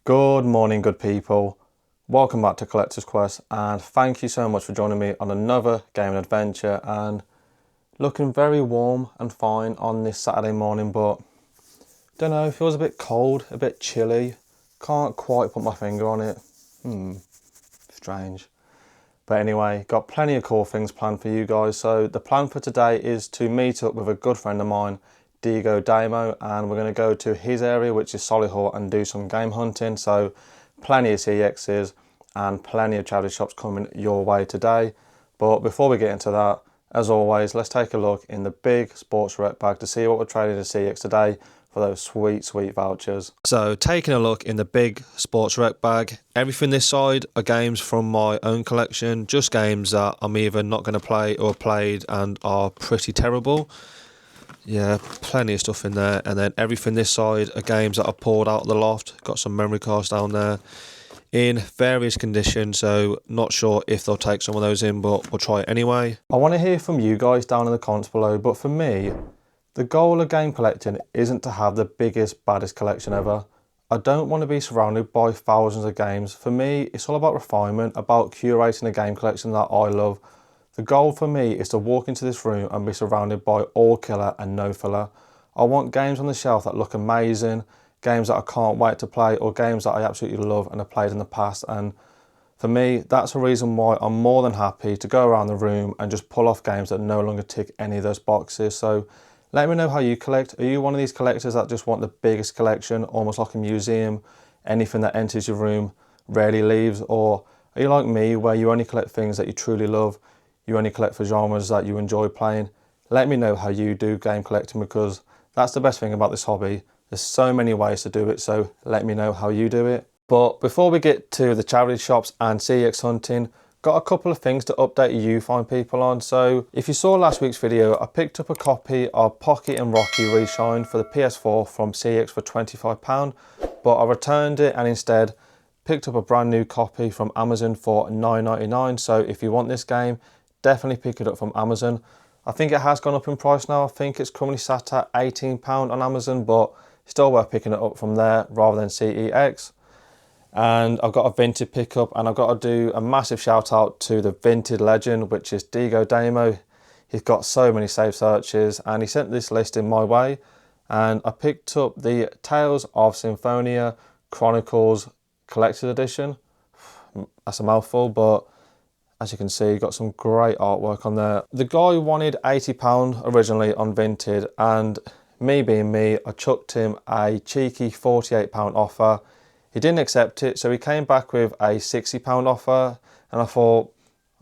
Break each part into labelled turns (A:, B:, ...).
A: Good morning, good people. Welcome back to Collector's Quest, and thank you so much for joining me on another gaming adventure. And looking very warm and fine on this Saturday morning, but don't know, it feels a bit cold, a bit chilly. Can't quite put my finger on it. Strange. But anyway, got plenty of cool things planned for you guys. So the plan for today is to meet up with a good friend of mine, Diego Damo, and we're going to go to his area, which is Solihull, and do some game hunting. So plenty of CEXs and plenty of charity shops coming your way today. But before we get into that, as always, let's take a look in the big sports rec bag to see what we're trading in CEX today for those sweet vouchers. So taking a look in the big sports rec bag, everything this side are games from my own collection, just games that I'm either not going to play or played and are pretty terrible. Yeah, plenty of stuff in there. And then everything this side are games that I poured out of the loft. Got some memory cards down there in various conditions, so not sure if they'll take some of those in, but we'll try it anyway. I want to hear from you guys down in the comments below, but for me, the goal of game collecting isn't to have the biggest, baddest collection ever. I don't want to be surrounded by thousands of games. For me, it's all about refinement, about curating a game collection that I love. The goal for me is to walk into this room and be surrounded by all killer and no filler. I want games on the shelf that look amazing, games that I can't wait to play, or games that I absolutely love and have played in the past. And for me, that's the reason why I'm more than happy to go around the room and just pull off games that no longer tick any of those boxes. So let me know how you collect. Are you one of these collectors that just want the biggest collection, almost like a museum? Anything that enters your room rarely leaves? Or are you like me, where you only collect things that you truly love? You only collect for genres that you enjoy playing? Let me know how you do game collecting, because that's the best thing about this hobby. There's so many ways to do it, so let me know how you do it. But before we get to the charity shops and CEX hunting, got a couple of things to update you fine people on. So if you saw last week's video, I picked up a copy of Pocky and Rocky Reshine for the PS4 from CEX for £25, but I returned it and instead picked up a brand new copy from Amazon for £9.99. So if you want this game, definitely pick it up from Amazon. I think it has gone up in price now. I think it's currently sat at £18 on Amazon, but still worth picking it up from there rather than CEX. And I've got a Vinted pickup, and I've got to do a massive shout out to the Vinted legend, which is Diego Damo. He's got so many save searches, and he sent this list in my way, and I picked up the Tales of Symphonia Chronicles Collector's Edition. That's a mouthful, but as you can see, got some great artwork on there. The guy wanted £80 originally on Vinted, and me being me, I chucked him a cheeky £48 offer. He didn't accept it, so he came back with a £60 offer, and I thought,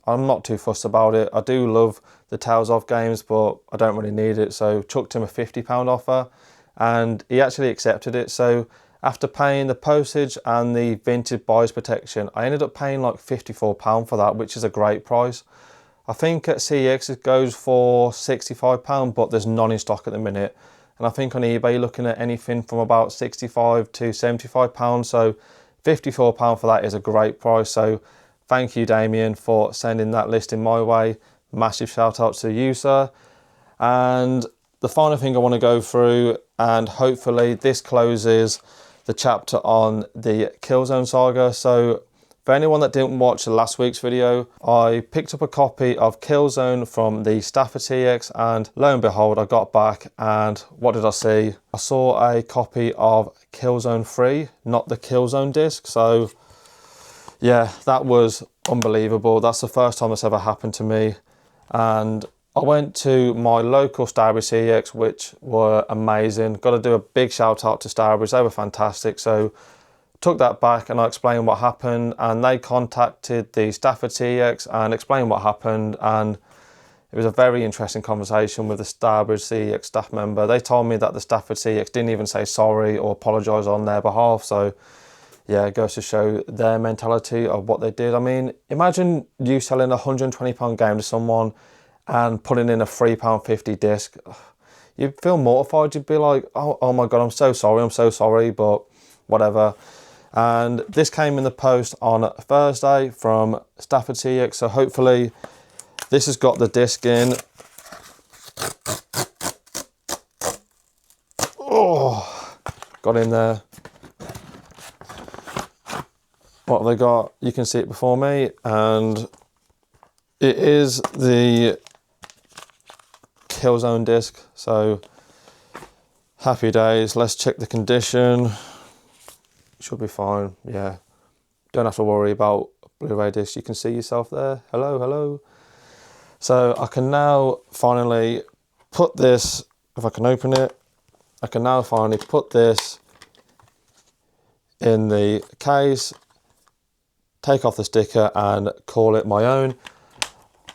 A: I'm not too fussed about it. I do love the Tales of games, but I don't really need it, so chucked him a £50 offer, and he actually accepted it. So after paying the postage and the Vinted buyer's protection, I ended up paying like £54 for that, which is a great price. I think at CEX it goes for £65, but there's none in stock at the minute. And I think on eBay you're looking at anything from about £65 to £75. So £54 for that is a great price. So thank you, Damien, for sending that list in my way. Massive shout out to you, sir. And the final thing I want to go through, and hopefully this closes the chapter on the Killzone saga. So for anyone that didn't watch last week's video, I picked up a copy of Killzone from the staff at CEX, and lo and behold, I got back, and what did I see? I saw a copy of Killzone 3, not the Killzone disc. So yeah, that was unbelievable. That's the first time this ever happened to me. And I went to my local Starbridge CEX, which were amazing. Got to do a big shout out to Starbridge, they were fantastic. So took that back and I explained what happened, and they contacted the staff at CEX and explained what happened, and it was a very interesting conversation with the Starbridge CEX staff member. They told me that the staff at CEX didn't even say sorry or apologise on their behalf. So yeah, it goes to show their mentality of what they did. I mean, imagine you selling a £120 game to someone and putting in a £3.50 disc. You'd feel mortified. You'd be like, oh my God, I'm so sorry, but whatever. And this came in the post on Thursday from staff at CEX, so hopefully this has got the disc in. Oh, got in there. what have they got? You can see it before me, and it is the Killzone disc, so happy days. Let's check the condition. Should be fine, yeah. Don't have to worry about Blu-ray discs. You can see yourself there. Hello, hello. So I can now finally put this, if I can open it, I can now finally put this in the case, take off the sticker and call it my own.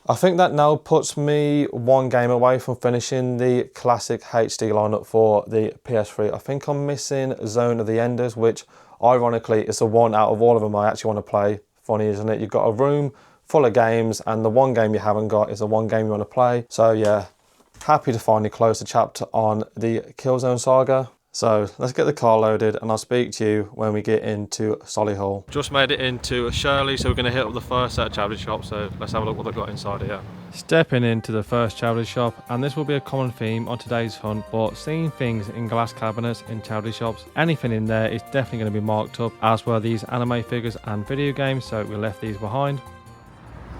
A: I think that now puts me one game away from finishing the classic HD lineup for the PS3. I think I'm missing Zone of the Enders, which ironically is the one out of all of them I actually want to play. Funny, isn't it? You've got a room full of games and the one game you haven't got is the one game you want to play. So yeah, happy to finally close the chapter on the Killzone saga. So let's get the car loaded and I'll speak to you when we get into Solihull. Just made it into Shirley, so we're going to hit up the first set of charity shops, so let's have a look what they've got inside here. Stepping into the first charity shop, and this will be a common theme on today's hunt, but seeing things in glass cabinets in charity shops, anything in there is definitely going to be marked up, as were these anime figures and video games, so we left these behind.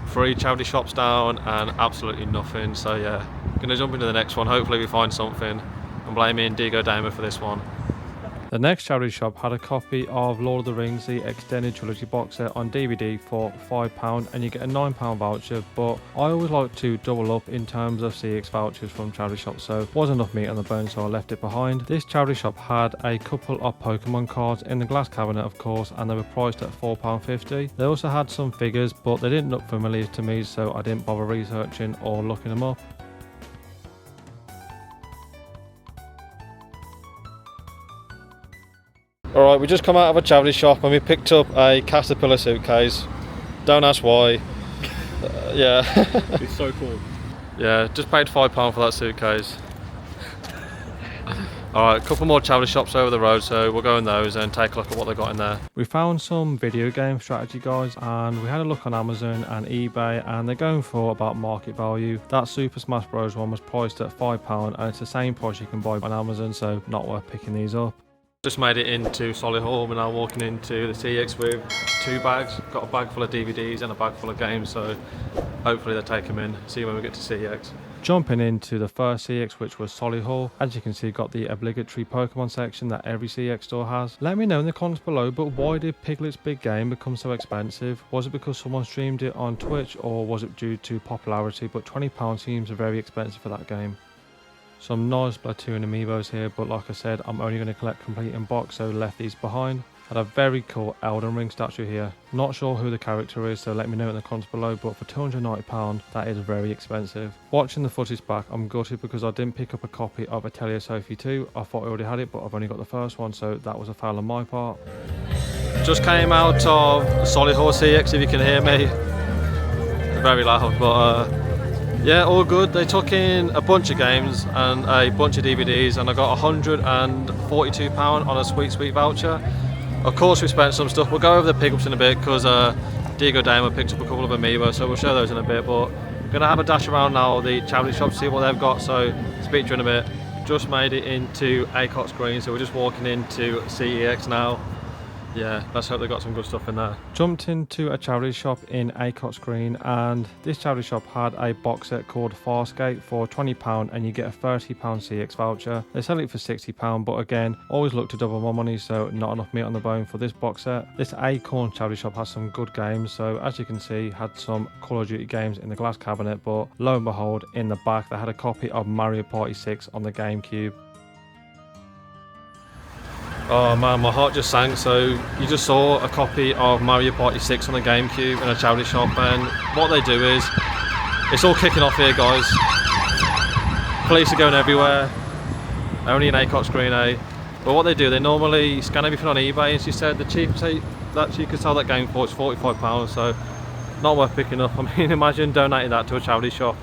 A: 3 charity shops down and absolutely nothing, so yeah, gonna jump into the next one. Hopefully we find something. I'm blaming Diego Damer for this one. The next charity shop had a copy of Lord of the Rings, the extended trilogy box set on DVD for £5, and you get a £9 voucher, but I always like to double up in terms of CEX vouchers from charity shops, so wasn't enough meat on the bone, so I left it behind. This charity shop had a couple of Pokemon cards in the glass cabinet, of course, and they were priced at £4.50. They also had some figures, but they didn't look familiar to me, so I didn't bother researching or looking them up. Alright, we just come out of a charity shop and we picked up a Caterpillar suitcase. Don't ask why. Yeah.
B: It's so cool.
A: Yeah, just paid £5 for that suitcase. Alright, a couple more charity shops over the road, so we'll go in those and take a look at what they got in there. We found some video game strategy guides and we had a look on Amazon and eBay, and they're going for about market value. That Super Smash Bros one was priced at £5 and it's the same price you can buy on Amazon, so not worth picking these up. Just made it into Solihull. We're now walking into the CEX with 2 bags. Got a bag full of DVDs and a bag full of games, so hopefully they take them in. See you when we get to CEX. Jumping into the first CEX, which was Solihull. As you can see, got the obligatory Pokemon section that every CEX store has. Let me know in the comments below, but why did Piglet's Big Game become so expensive? Was it because someone streamed it on Twitch, or was it due to popularity? But £20 seems very expensive for that game. Some nice Splatoon amiibos here, but like I said, I'm only going to collect complete in box, so left these behind. Had a very cool Elden Ring statue here. Not sure who the character is, so let me know in the comments below, but for £290, that is very expensive. Watching the footage back, I'm gutted because I didn't pick up a copy of Atelier Sophie 2. I thought I already had it, but I've only got the first one, so that was a foul on my part. Just came out of Solihull CEX, if you can hear me. Very loud, but yeah, all good. They took in a bunch of games and a bunch of DVDs, and I got £142 on a sweet voucher. Of course we spent some stuff. We'll go over the pickups in a bit because Diego Damer picked up a couple of amiibos, so we'll show those in a bit, but I'm going to have a dash around now the charity shop, see what they've got, so speak to you in a bit. Just made it into Acocks Green, so we're just walking into CEX now. Yeah, let's hope they got some good stuff in there. Jumped into a charity shop in Acocks Green, and this charity shop had a box set called Farscape for £20, and you get a £30 CEX voucher. They sell it for £60, but again, always look to double my money, so not enough meat on the bone for this box set. This Acorn charity shop has some good games, so as you can see, had some Call of Duty games in the glass cabinet, but lo and behold, in the back they had a copy of Mario Party 6 on the GameCube. Oh man, my heart just sank. So you just saw a copy of Mario Party 6 on the GameCube in a charity shop, and what they do is, it's all kicking off here, guys. Police are going everywhere, only in Acocks Green, eh? But what they do, they normally scan everything on eBay, and she said the cheapest that she could sell that game for is £45, so not worth picking up. I mean, imagine donating that to a charity shop.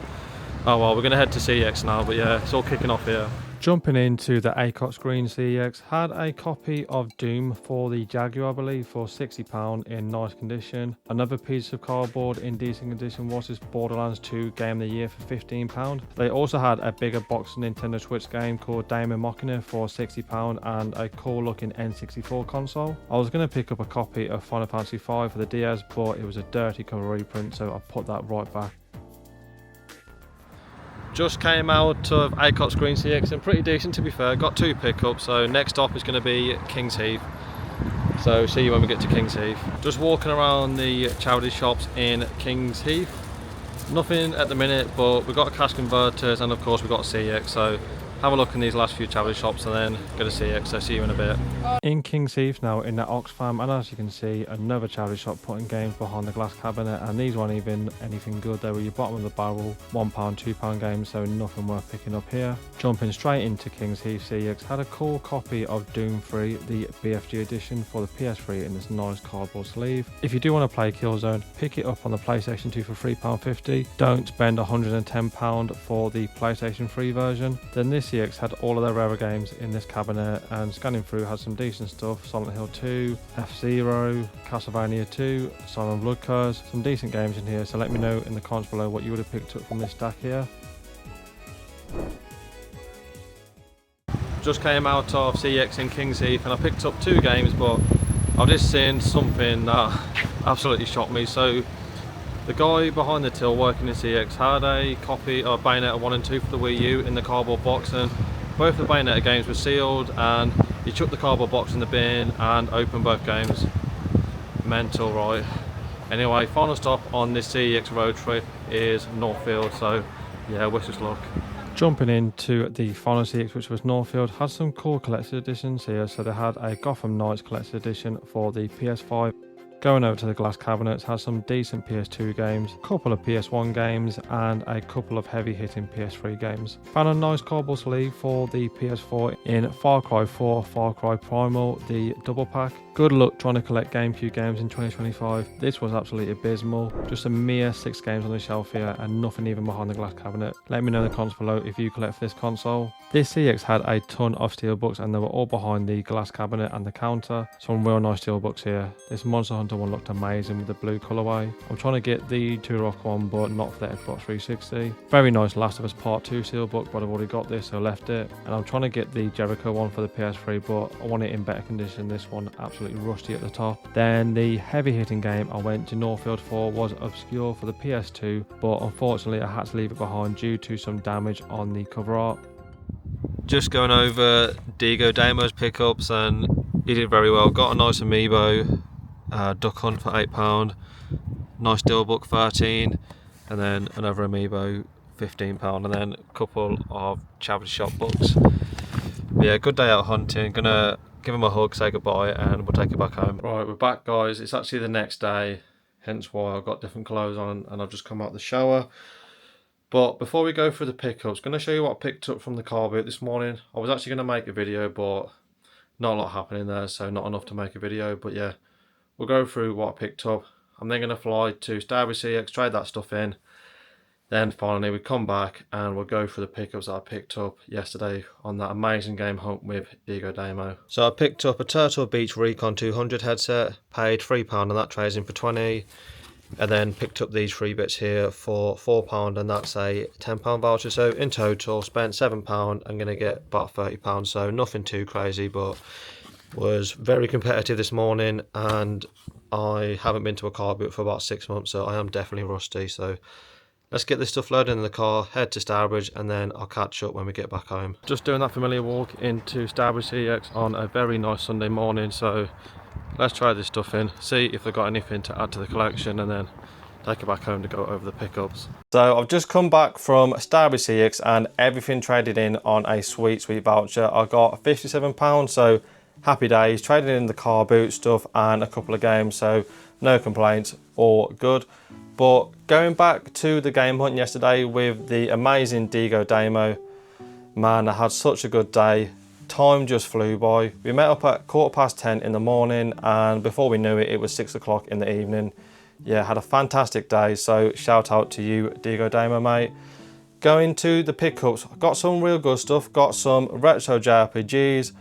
A: Oh well, we're going to head to CEX now, but yeah, it's all kicking off here. Jumping into the Acocks Green CEX, had a copy of Doom for the Jaguar, I believe, for £60 in nice condition. Another piece of cardboard in decent condition was this Borderlands 2 Game of the Year for £15. They also had a bigger box Nintendo Switch game called Daemon Machina for £60 and a cool looking N64 console. I was going to pick up a copy of Final Fantasy V for the DS, but it was a dirty cover reprint, so I put that right back. Just came out of Acocks Green CX and pretty decent, to be fair. Got 2 pickups, so next stop is going to be King's Heath. So see you when we get to King's Heath. Just walking around the charity shops in King's Heath. Nothing at the minute, but we've got cash converters and of course we've got CX. So have a look in these last few charity shops and then go to CX. So see you in a bit. In King's Heath now in the Oxfam, and as you can see, another charity shop putting games behind the glass cabinet, and these weren't even anything good. They were your bottom of the barrel, £1, £2 games, so nothing worth picking up here. Jumping straight into King's Heath CX, had a cool copy of Doom 3, the BFG edition for the PS3 in this nice cardboard sleeve. If you do want to play Killzone, pick it up on the PlayStation 2 for £3.50. Don't spend £110 for the PlayStation 3 version. Then this CX had all of their rarer games in this cabinet, and scanning through had some decent stuff. Solihull 2, F-Zero, Castlevania 2, Silent Blood Curse, some decent games in here, so let me know in the comments below what you would have picked up from this stack here. Just came out of CEX in King's Heath and I picked up 2 games, but I've just seen something that absolutely shocked me. So the guy behind the till working in CEX had a copy of Bayonetta 1 and 2 for the Wii U in the cardboard box, and both the Bayonetta games were sealed, and he chucked the cardboard box in the bin and opened both games. Mental, right? Anyway, final stop on this CEX road trip is Northfield, so yeah, wish us luck. Jumping into the final CX, which was Northfield, had some cool collector's editions here. So they had a Gotham Knights collector's edition for the PS5. Going over to the glass cabinets, had some decent PS2 games, a couple of PS1 games, and a couple of heavy hitting PS3 games. Found a nice cardboard sleeve for the PS4 in Far Cry 4, Far Cry Primal, the double pack. Good luck trying to collect GameCube games in 2025. This was absolutely abysmal. Just a mere 6 games on the shelf here and nothing even behind the glass cabinet. Let me know in the comments below if you collect for this console. This CX had a ton of steelbooks and they were all behind the glass cabinet and the counter. Some real nice steelbooks here. This Monster Hunter one looked amazing with the blue colourway. I'm trying to get the Turok one, but not for the Xbox 360. Very nice Last of Us Part 2 steelbook, but I've already got this, so I left it. And I'm trying to get the Jericho one for the PS3, but I want it in better condition. This one absolutely rusty at the top. Then the heavy hitting game I went to Northfield for was Obscure for the PS2, but unfortunately I had to leave it behind due to some damage on the cover art. Just going over Diego Damo's pickups and he did very well. Got a nice amiibo, Duck Hunt for £8, nice Steelbook 13, and then another amiibo £15, and then a couple of charity shop books. But yeah, good day out hunting. Gonna give him a hug, say goodbye, and we'll take it back home. Right, we're back guys. It's actually the next day, hence why I've got different clothes on and I've just come out the shower. But before we go through the pickups, going to show you what I picked up from the car boot this morning. I was actually going to make a video, but not a lot happening there, so not enough to make a video. But yeah, we'll go through what I picked up. I'm then going to fly to Steelbook CX, trade that stuff in. Then finally we come back and we'll go through the pickups that I picked up yesterday on that amazing game hunt with Diego Damo. So I picked up a Turtle Beach Recon 200 headset, paid £3 and that trades in for 20. And then picked up these 3 bits here for £4 and that's a £10 voucher. So in total spent £7. I'm going to get about £30, so nothing too crazy, but was very competitive this morning and I haven't been to a car boot for about 6 months, so I am definitely rusty. So let's get this stuff loaded in the car, head to Stourbridge, and then I'll catch up when we get back home. Just doing that familiar walk into Stourbridge CX on a very nice Sunday morning, so let's try this stuff in, see if they've got anything to add to the collection, and then take it back home to go over the pickups. So I've just come back from Stourbridge CX and everything traded in on a sweet voucher. I got £57, so happy days. Traded in the car boot stuff and a couple of games, so no complaints, all good. But going back to the game hunt yesterday with the amazing Diego Damo, man, I had such a good day. Time just flew by. We met up at 10:15 in the morning and before we knew it, it was 6 o'clock in the evening. Yeah, had a fantastic day, so shout out to you, Diego Damo, mate. going to the pickups, got some real good stuff, got some retro JRPGs,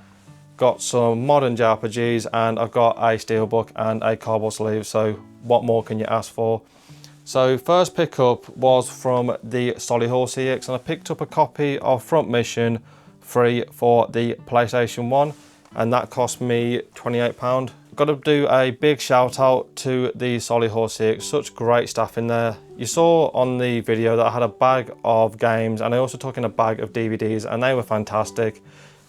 A: got some modern JRPGs, and I've got a steelbook and a cardboard sleeve, so what more can you ask for? So first pickup was from the Solihull CEX, and I picked up a copy of Front Mission free for the PlayStation 1, and that cost me £28. Got to do a big shout out to the Solihull CEX, such great staff in there. You saw on the video that I had a bag of games, and I also took in a bag of DVDs, and they were fantastic.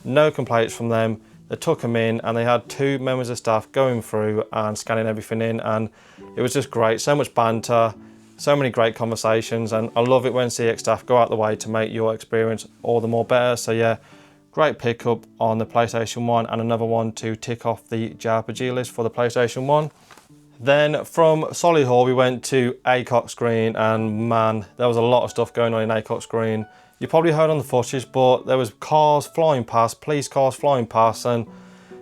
A: No complaints from them. They took them in, and they had 2 members of staff going through and scanning everything in, and it was just great. So much banter, so many great conversations, and I love it when CEX staff go out the way to make your experience all the more better. So yeah, great pickup on the PlayStation 1, and another one to tick off the JRPG list for the PlayStation 1. Then from Solihull we went to Acocks Green, and man, there was a lot of stuff going on in Acocks Green. You probably heard on the footage, but there was cars flying past, police cars flying past, and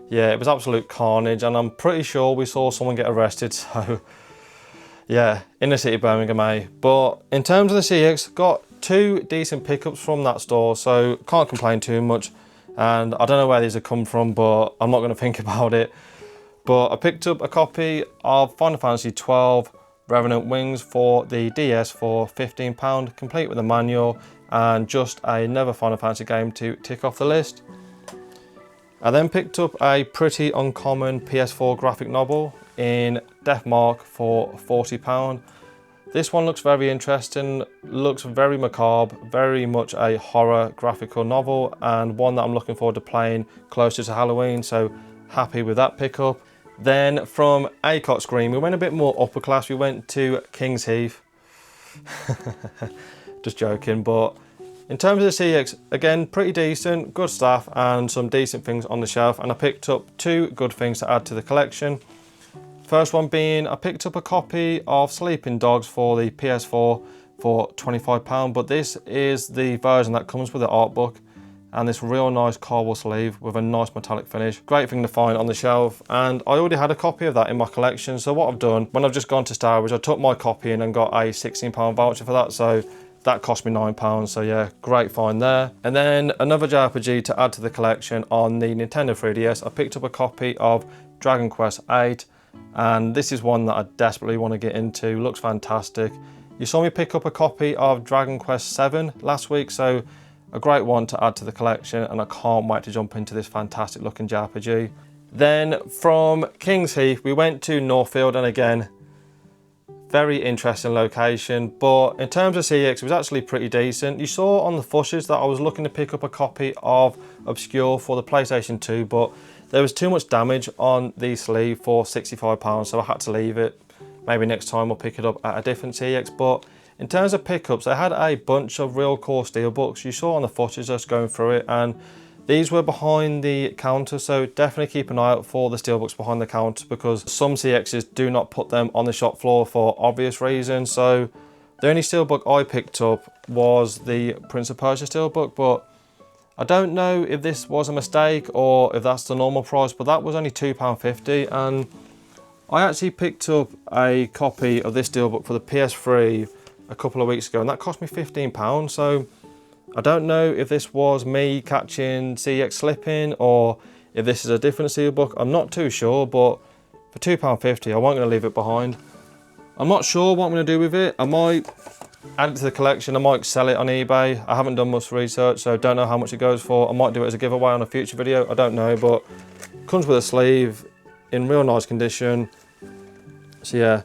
A: yeah, it was absolute carnage, and I'm pretty sure we saw someone get arrested, so yeah, in the city of Birmingham, eh? But in terms of the CEX, got 2 decent pickups from that store, so can't complain too much. And I don't know where these have come from, but I'm not going to think about it. But I picked up a copy of Final Fantasy 12 Revenant Wings for the DS for £15, complete with a manual, and just another Final Fantasy game to tick off the list. I then picked up a pretty uncommon PS4 graphic novel in Deathmark for £40. This one looks very interesting, looks very macabre, very much a horror graphical novel, and one that I'm looking forward to playing closer to Halloween, so happy with that pickup. Then from Acocks Green, we went a bit more upper class, we went to King's Heath. Just joking, but in terms of the CEX, again, pretty decent, good staff, and some decent things on the shelf, and I picked up 2 good things to add to the collection. First one being, I picked up a copy of Sleeping Dogs for the PS4 for £25, but this is the version that comes with the art book and this real nice cardboard sleeve with a nice metallic finish. Great thing to find on the shelf, and I already had a copy of that in my collection, so what I've done, when I've just gone to Starbridge, I took my copy in and got a £16 voucher for that, so that cost me £9, so yeah, great find there. And then another JRPG to add to the collection on the Nintendo 3DS, I picked up a copy of Dragon Quest VIII, and this is one that I desperately want to get into. Looks fantastic. You saw me pick up a copy of Dragon Quest VII last week, so a great one to add to the collection, and I can't wait to jump into this fantastic looking JRPG. Then from King's Heath we went to Northfield, and again, very interesting location, but in terms of CEX it was actually pretty decent. You saw on the footage that I was looking to pick up a copy of Obscure for the PlayStation 2, but there was too much damage on the sleeve for £65, so I had to leave it. Maybe next time I'll pick it up at a different CEX. But in terms of pickups, I had a bunch of real core steelbooks. You saw on the footage just going through it, and these were behind the counter, so definitely keep an eye out for the steelbooks behind the counter, because some CEXs do not put them on the shop floor for obvious reasons. So the only steelbook I picked up was the Prince of Persia steelbook, but I don't know if this was a mistake or if that's the normal price, but that was only £2.50, and I actually picked up a copy of this steelbook for the PS3 a couple of weeks ago, and that cost me £15, so I don't know if this was me catching CEX slipping or if this is a different steelbook. I'm not too sure, but for £2.50 I wasn't going to leave it behind. I'm not sure what I'm going to do with it. I might add it to the collection, I might sell it on eBay. I haven't done much research, so don't know how much it goes for. I might do it as a giveaway on a future video, I don't know, but comes with a sleeve in real nice condition. So yeah,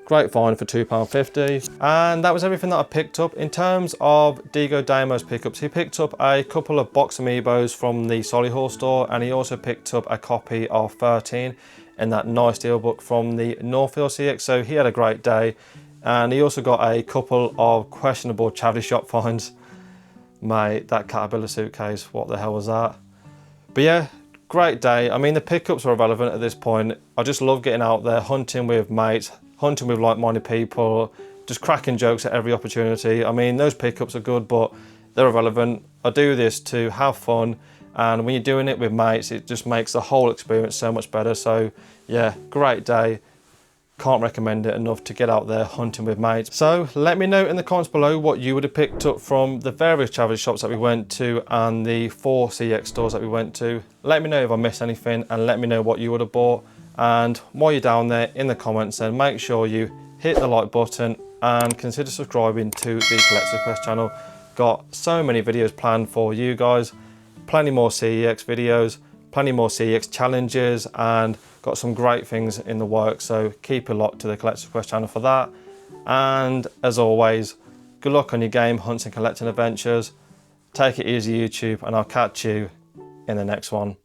A: great find for £2.50. And that was everything that I picked up. In terms of Digo Damo's pickups, he picked up a couple of box amiibos from the Solihull store, and he also picked up a copy of 13 in that nice steelbook from the Northfield CEX, so he had a great day. And he also got a couple of questionable charity shop finds. Mate, that Caterpillar suitcase, what the hell was that? But yeah, great day. I mean, the pickups are irrelevant at this point. I just love getting out there, hunting with mates, hunting with like-minded people, just cracking jokes at every opportunity. I mean, those pickups are good, but they're irrelevant. I do this to have fun, and when you're doing it with mates, it just makes the whole experience so much better. So yeah, great day. Can't recommend it enough to get out there hunting with mates. So let me know in the comments below what you would have picked up from the various charity shops that we went to and the 4 CEX stores that we went to. Let me know if I missed anything, and let me know what you would have bought. And while you're down there in the comments, then make sure you hit the like button and consider subscribing to the Collector's Quest channel. Got so many videos planned for you guys, plenty more CEX videos, plenty more CEX challenges, and got some great things in the works, so keep it locked to the Collector's Quest channel for that. And as always, good luck on your game hunts and collecting adventures. Take it easy, YouTube, and I'll catch you in the next one.